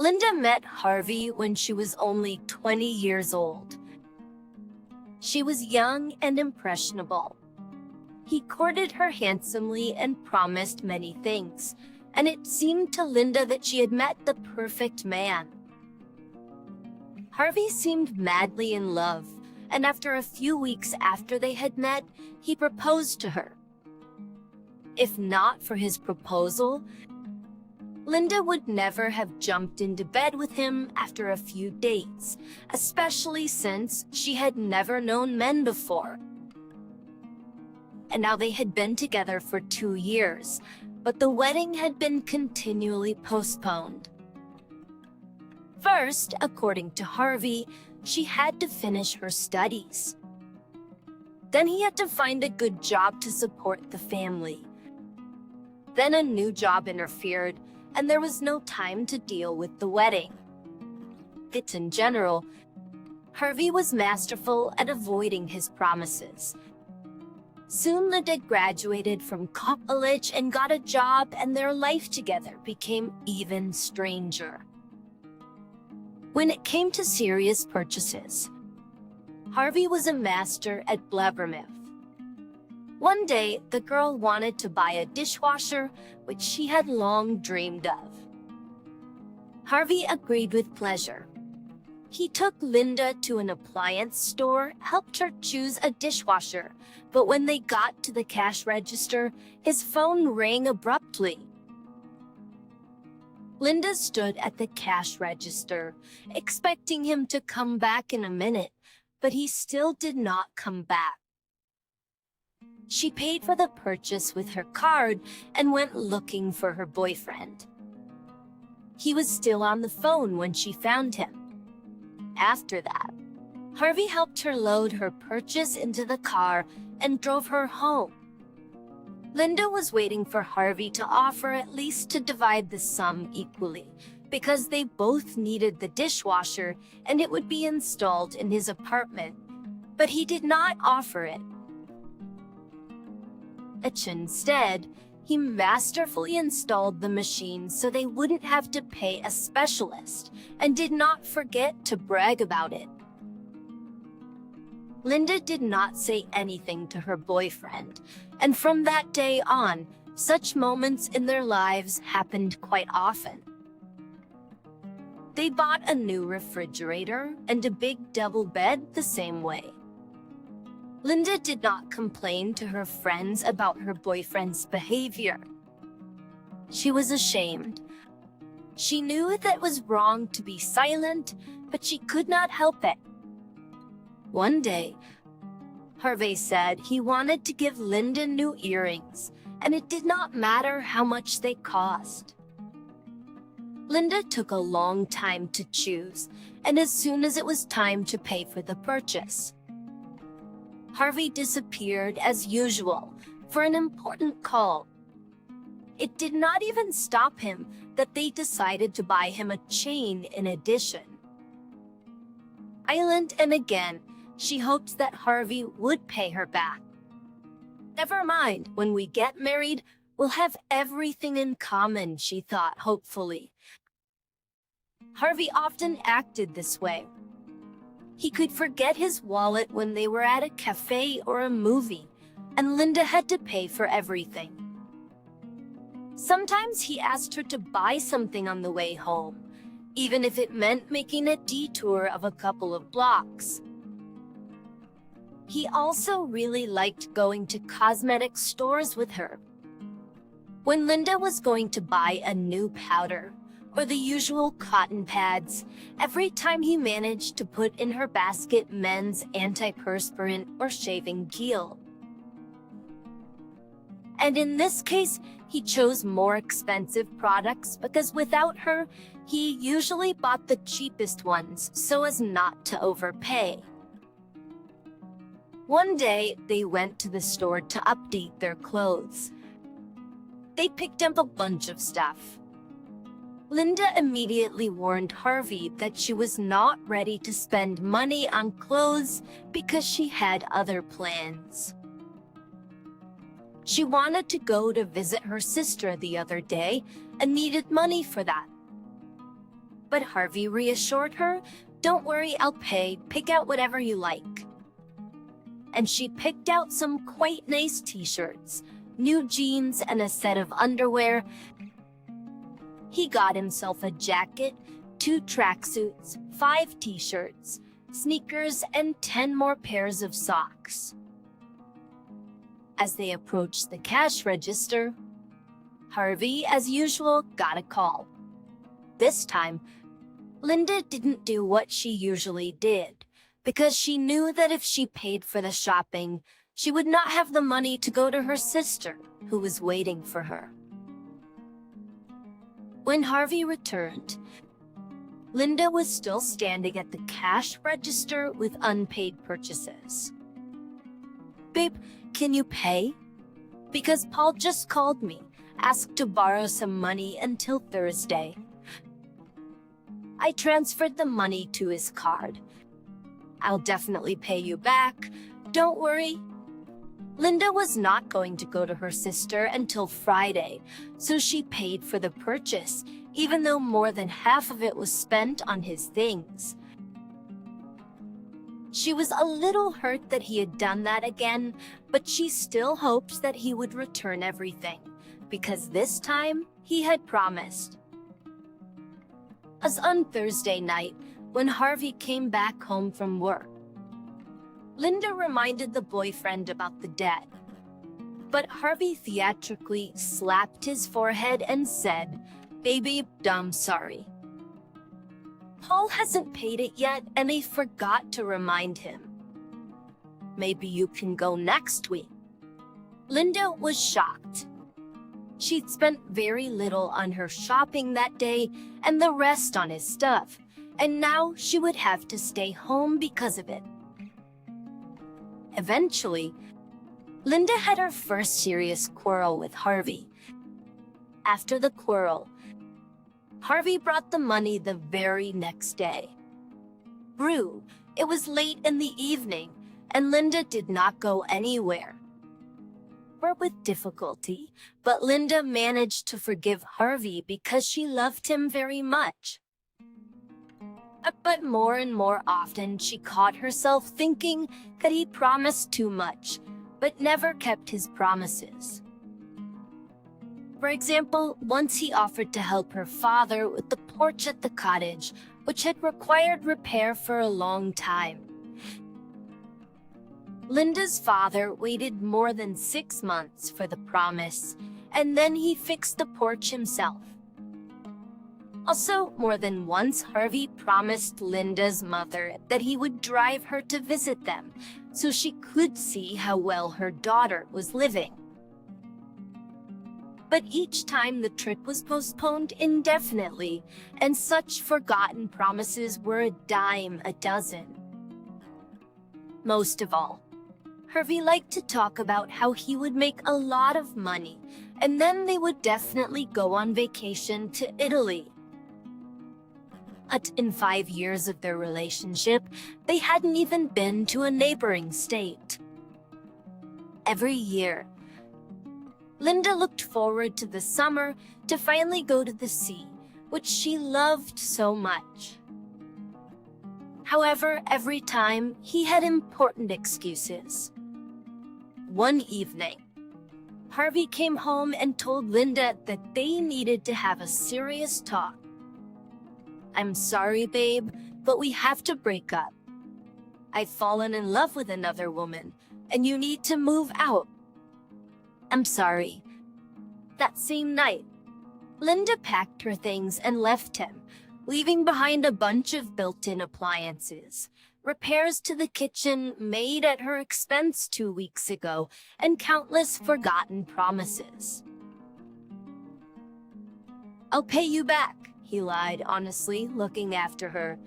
Linda met Harvey when she was only 20 years old. She was young and impressionable. He courted her handsomely and promised many things, and it seemed to Linda that she had met the perfect man. Harvey seemed madly in love, and after a few weeks after they had met, he proposed to her. If not for his proposal, Linda would never have jumped into bed with him after a few dates, especially since she had never known men before. And now they had been together for 2 years, but the wedding had been continually postponed. First, according to Harvey, she had to finish her studies. Then he had to find a good job to support the family. Then a new job interfered, and there was no time to deal with the wedding. In general, Harvey was masterful at avoiding his promises. Soon Linda graduated from college and got a job, and their life together became even stranger. When it came to serious purchases, Harvey was a master at blabbermouth. One day, the girl wanted to buy a dishwasher, which she had long dreamed of. Harvey agreed with pleasure. He took Linda to an appliance store, helped her choose a dishwasher, but when they got to the cash register, his phone rang abruptly. Linda stood at the cash register, expecting him to come back in a minute, but he still did not come back. She paid for the purchase with her card and went looking for her boyfriend. He was still on the phone when she found him. After that, Harvey helped her load her purchase into the car and drove her home. Linda was waiting for Harvey to offer at least to divide the sum equally, because they both needed the dishwasher and it would be installed in his apartment, but he did not offer it. Instead, he masterfully installed the machine so they wouldn't have to pay a specialist, and did not forget to brag about it. Linda did not say anything to her boyfriend, and from that day on, such moments in their lives happened quite often. They bought a new refrigerator and a big double bed the same way. Linda did not complain to her friends about her boyfriend's behavior. She was ashamed. She knew that it was wrong to be silent, but she could not help it. One day, Harvey said he wanted to give Linda new earrings, and it did not matter how much they cost. Linda took a long time to choose, and as soon as it was time to pay for the purchase, Harvey disappeared as usual for an important call. It did not even stop him that they decided to buy him a chain in addition. And again, she hoped that Harvey would pay her back. Never mind, when we get married, we'll have everything in common, she thought hopefully. Harvey often acted this way. He could forget his wallet when they were at a cafe or a movie, and Linda had to pay for everything. Sometimes he asked her to buy something on the way home, even if it meant making a detour of a couple of blocks. He also really liked going to cosmetic stores with her. When Linda was going to buy a new powder, or the usual cotton pads, every time he managed to put in her basket men's antiperspirant or shaving gel. And in this case, he chose more expensive products because without her, he usually bought the cheapest ones so as not to overpay. One day, they went to the store to update their clothes. They picked up a bunch of stuff. Linda immediately warned Harvey that she was not ready to spend money on clothes because she had other plans. She wanted to go to visit her sister the other day and needed money for that. But Harvey reassured her, "Don't worry, I'll pay. Pick out whatever you like." And she picked out some quite nice t-shirts, new jeans, and a set of underwear. He got himself a jacket, 2 tracksuits, 5 t-shirts, sneakers, and 10 more pairs of socks. As they approached the cash register, Harvey, as usual, got a call. This time, Linda didn't do what she usually did, because she knew that if she paid for the shopping, she would not have the money to go to her sister, who was waiting for her. When Harvey returned, Linda was still standing at the cash register with unpaid purchases. "Babe, can you pay? Because Paul just called me, asked to borrow some money until Thursday. I transferred the money to his card. I'll definitely pay you back. Don't worry." Linda was not going to go to her sister until Friday, so she paid for the purchase, even though more than half of it was spent on his things. She was a little hurt that he had done that again, but she still hoped that he would return everything, because this time he had promised. As on Thursday night, when Harvey came back home from work, Linda reminded the boyfriend about the debt. But Harvey theatrically slapped his forehead and said, "Baby, I'm sorry. Paul hasn't paid it yet, and I forgot to remind him. Maybe you can go next week." Linda was shocked. She'd spent very little on her shopping that day and the rest on his stuff, and now she would have to stay home because of it. Eventually, Linda had her first serious quarrel with Harvey. After the quarrel, Harvey brought the money the very next day. Brew, it was late in the evening, and Linda did not go anywhere. With difficulty, but Linda managed to forgive Harvey because she loved him very much. But more and more often, she caught herself thinking that he promised too much, but never kept his promises. For example, once he offered to help her father with the porch at the cottage, which had required repair for a long time. Linda's father waited more than 6 months for the promise, and then he fixed the porch himself. Also, more than once, Harvey promised Linda's mother that he would drive her to visit them so she could see how well her daughter was living. But each time the trip was postponed indefinitely, and such forgotten promises were a dime a dozen. Most of all, Harvey liked to talk about how he would make a lot of money, and then they would definitely go on vacation to Italy. But in 5 years of their relationship, they hadn't even been to a neighboring state. Every year, Linda looked forward to the summer to finally go to the sea, which she loved so much. However, every time, he had important excuses. One evening, Harvey came home and told Linda that they needed to have a serious talk. "I'm sorry, babe, but we have to break up. I've fallen in love with another woman, and you need to move out. I'm sorry." That same night, Linda packed her things and left him, leaving behind a bunch of built-in appliances, repairs to the kitchen made at her expense 2 weeks ago, and countless forgotten promises. "I'll pay you back," he lied honestly, looking after her.